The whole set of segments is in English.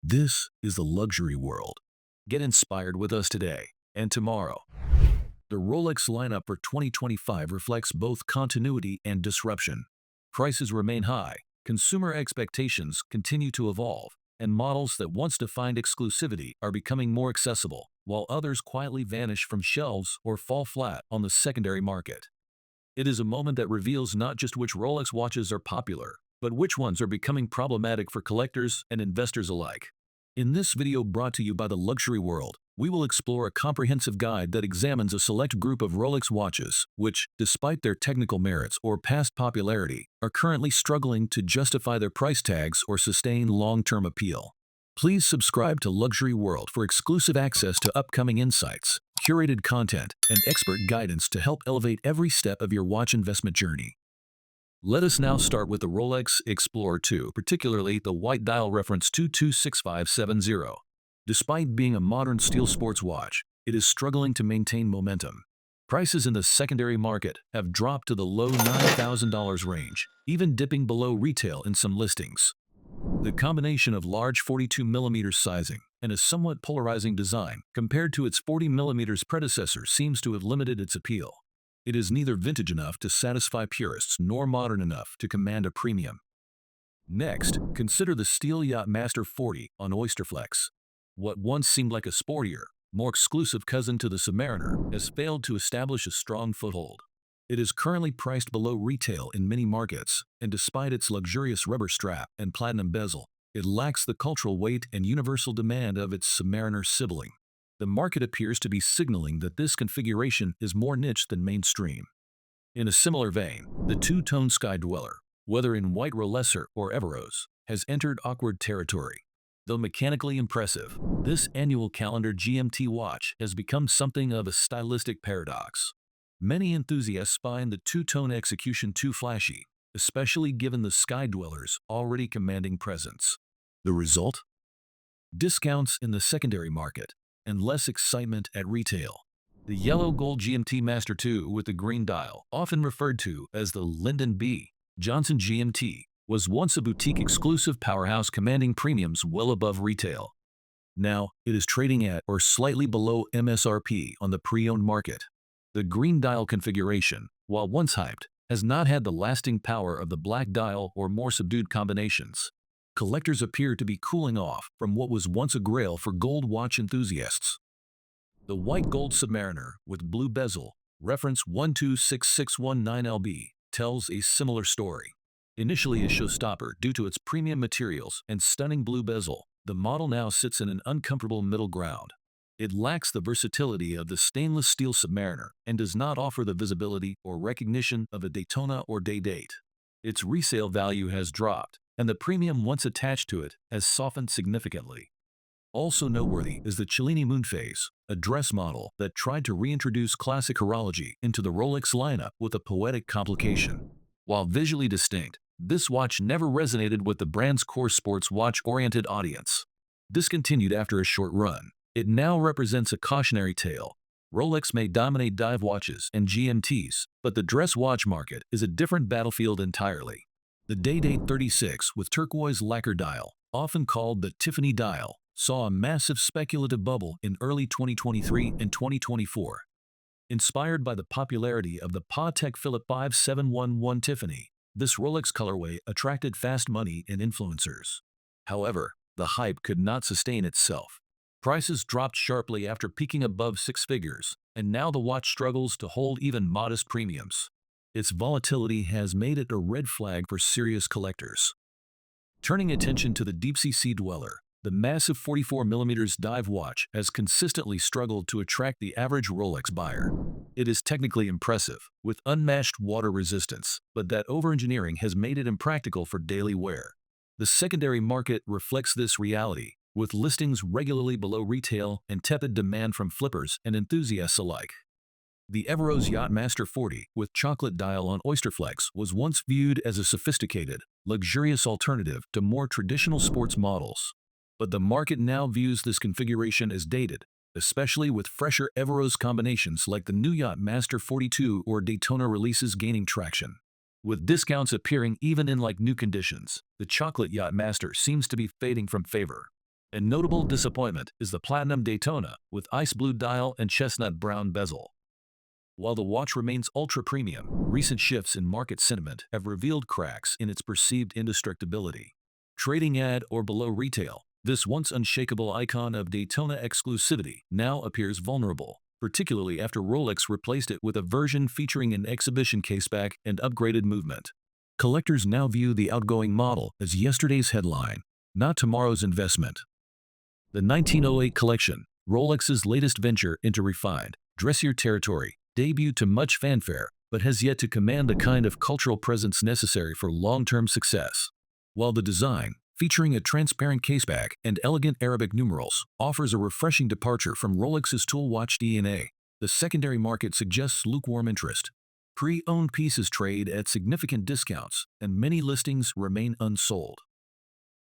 This is the luxury world. Get inspired with us today and tomorrow. The Rolex lineup for 2025 reflects both continuity and disruption. Prices remain high, consumer expectations continue to evolve, and models that once defined exclusivity are becoming more accessible, while others quietly vanish from shelves or fall flat on the secondary market. It is a moment that reveals not just which Rolex watches are popular, but which ones are becoming problematic for collectors and investors alike. In this video brought to you by the Luxury World, we will explore a comprehensive guide that examines a select group of Rolex watches which, despite their technical merits or past popularity, are currently struggling to justify their price tags or sustain long-term appeal. Please subscribe to Luxury World for exclusive access to upcoming insights, curated content, and expert guidance to help elevate every step of your watch investment journey. Let us now start with the Rolex Explorer II, particularly the white dial reference 226570. Despite being a modern steel sports watch, it is struggling to maintain momentum. Prices in the secondary market have dropped to the low $9,000 range, even dipping below retail in some listings. The combination of large 42mm sizing and a somewhat polarizing design compared to its 40mm predecessor seems to have limited its appeal. It is neither vintage enough to satisfy purists nor modern enough to command a premium. Next, consider the steel Yacht-Master 40 on Oysterflex. What once seemed like a sportier, more exclusive cousin to the Submariner has failed to establish a strong foothold. It is currently priced below retail in many markets, and despite its luxurious rubber strap and platinum bezel, it lacks the cultural weight and universal demand of its Submariner sibling. The market appears to be signaling that this configuration is more niche than mainstream. In a similar vein, the two-tone Sky Dweller, whether in white Rolex or Everose, has entered awkward territory. Though mechanically impressive, this annual calendar GMT watch has become something of a stylistic paradox. Many enthusiasts find the two-tone execution too flashy, especially given the Sky Dweller's already commanding presence. The result? Discounts in the secondary market and less excitement at retail. The yellow-gold GMT-Master II with the green dial, often referred to as the Lyndon B. Johnson GMT, was once a boutique-exclusive powerhouse commanding premiums well above retail. Now, it is trading at or slightly below MSRP on the pre-owned market. The green dial configuration, while once hyped, has not had the lasting power of the black dial or more subdued combinations. Collectors appear to be cooling off from what was once a grail for gold watch enthusiasts. The white gold Submariner with blue bezel, reference 126619LB, tells a similar story. Initially a showstopper due to its premium materials and stunning blue bezel, the model now sits in an uncomfortable middle ground. It lacks the versatility of the stainless steel Submariner and does not offer the visibility or recognition of a Daytona or Day-Date. Its resale value has dropped, and the premium once attached to it has softened significantly. Also noteworthy is the Cellini Moonphase, a dress model that tried to reintroduce classic horology into the Rolex lineup with a poetic complication. While visually distinct, this watch never resonated with the brand's core sports watch-oriented audience. Discontinued after a short run, it now represents a cautionary tale. Rolex may dominate dive watches and GMTs, but the dress watch market is a different battlefield entirely. The Day-Date 36 with turquoise lacquer dial, often called the Tiffany dial, saw a massive speculative bubble in early 2023 and 2024. Inspired by the popularity of the Patek Philippe 5711 Tiffany, this Rolex colorway attracted fast money and influencers. However, the hype could not sustain itself. Prices dropped sharply after peaking above six figures, and now the watch struggles to hold even modest premiums. Its volatility has made it a red flag for serious collectors. Turning attention to the deep-sea Sea Dweller, the massive 44mm dive watch has consistently struggled to attract the average Rolex buyer. It is technically impressive, with unmatched water resistance, but that over-engineering has made it impractical for daily wear. The secondary market reflects this reality, with listings regularly below retail and tepid demand from flippers and enthusiasts alike. The Everose Yacht-Master 40 with chocolate dial on Oysterflex was once viewed as a sophisticated, luxurious alternative to more traditional sports models. But the market now views this configuration as dated, especially with fresher Everose combinations like the new Yacht-Master 42 or Daytona releases gaining traction. With discounts appearing even in like new conditions, the chocolate Yacht-Master seems to be fading from favor. A notable disappointment is the platinum Daytona with ice blue dial and chestnut brown bezel. While the watch remains ultra-premium, recent shifts in market sentiment have revealed cracks in its perceived indestructibility. Trading at or below retail, this once unshakable icon of Daytona exclusivity now appears vulnerable, particularly after Rolex replaced it with a version featuring an exhibition caseback and upgraded movement. Collectors now view the outgoing model as yesterday's headline, not tomorrow's investment. The 1908 collection, Rolex's latest venture into refined, dressier territory, debuted to much fanfare, but has yet to command the kind of cultural presence necessary for long-term success. While the design, featuring a transparent caseback and elegant Arabic numerals, offers a refreshing departure from Rolex's tool watch DNA, the secondary market suggests lukewarm interest. Pre-owned pieces trade at significant discounts, and many listings remain unsold.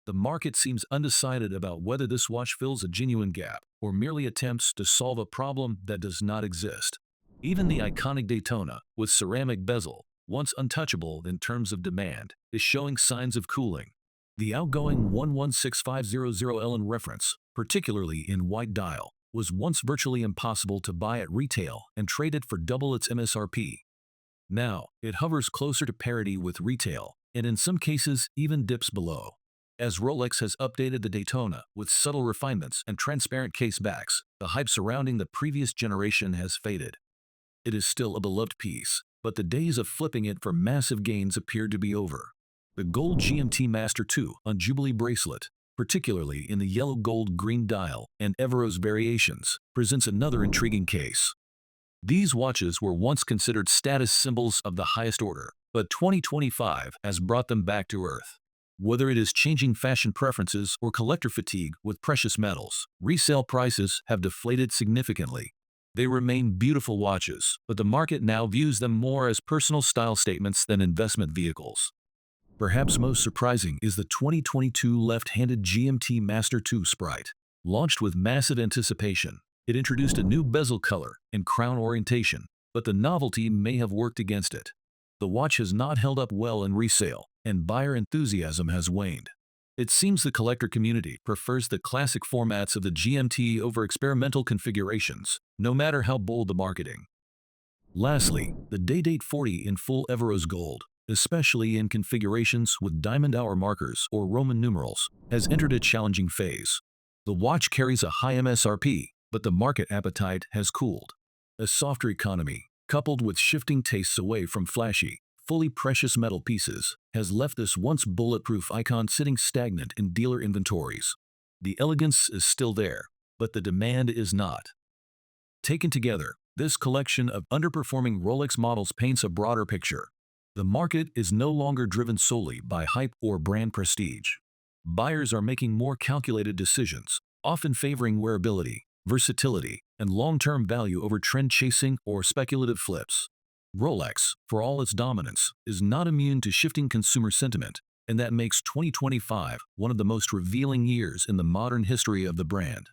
The market seems undecided about whether this watch fills a genuine gap or merely attempts to solve a problem that does not exist. Even the iconic Daytona, with ceramic bezel, once untouchable in terms of demand, is showing signs of cooling. The outgoing 116500L reference, particularly in white dial, was once virtually impossible to buy at retail and traded for double its MSRP. Now, it hovers closer to parity with retail, and in some cases even dips below. As Rolex has updated the Daytona with subtle refinements and transparent case backs, the hype surrounding the previous generation has faded. It is still a beloved piece, but the days of flipping it for massive gains appear to be over. The gold GMT-Master II on Jubilee bracelet, particularly in the yellow gold green dial and Everose variations, presents another intriguing case. These watches were once considered status symbols of the highest order, but 2025 has brought them back to earth. Whether it is changing fashion preferences or collector fatigue with precious metals, resale prices have deflated significantly. They remain beautiful watches, but the market now views them more as personal style statements than investment vehicles. Perhaps most surprising is the 2022 left-handed GMT-Master II Sprite. Launched with massive anticipation, it introduced a new bezel color and crown orientation, but the novelty may have worked against it. The watch has not held up well in resale, and buyer enthusiasm has waned. It seems the collector community prefers the classic formats of the GMT over experimental configurations, no matter how bold the marketing. Lastly, the Day-Date 40 in full Everose gold, especially in configurations with diamond hour markers or Roman numerals, has entered a challenging phase. The watch carries a high MSRP, but the market appetite has cooled. A softer economy, coupled with shifting tastes away from flashy, fully precious metal pieces, has left this once bulletproof icon sitting stagnant in dealer inventories. The elegance is still there, but the demand is not. Taken together, this collection of underperforming Rolex models paints a broader picture. The market is no longer driven solely by hype or brand prestige. Buyers are making more calculated decisions, often favoring wearability, versatility, and long-term value over trend-chasing or speculative flips. Rolex, for all its dominance, is not immune to shifting consumer sentiment, and that makes 2025 one of the most revealing years in the modern history of the brand.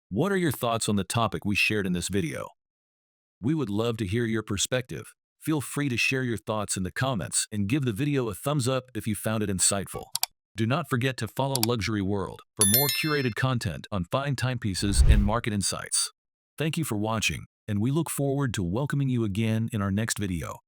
What are your thoughts on the topic we shared in this video? We would love to hear your perspective. Feel free to share your thoughts in the comments and give the video a thumbs up if you found it insightful. Do not forget to follow Luxury World for more curated content on fine timepieces and market insights. Thank you for watching, and we look forward to welcoming you again in our next video.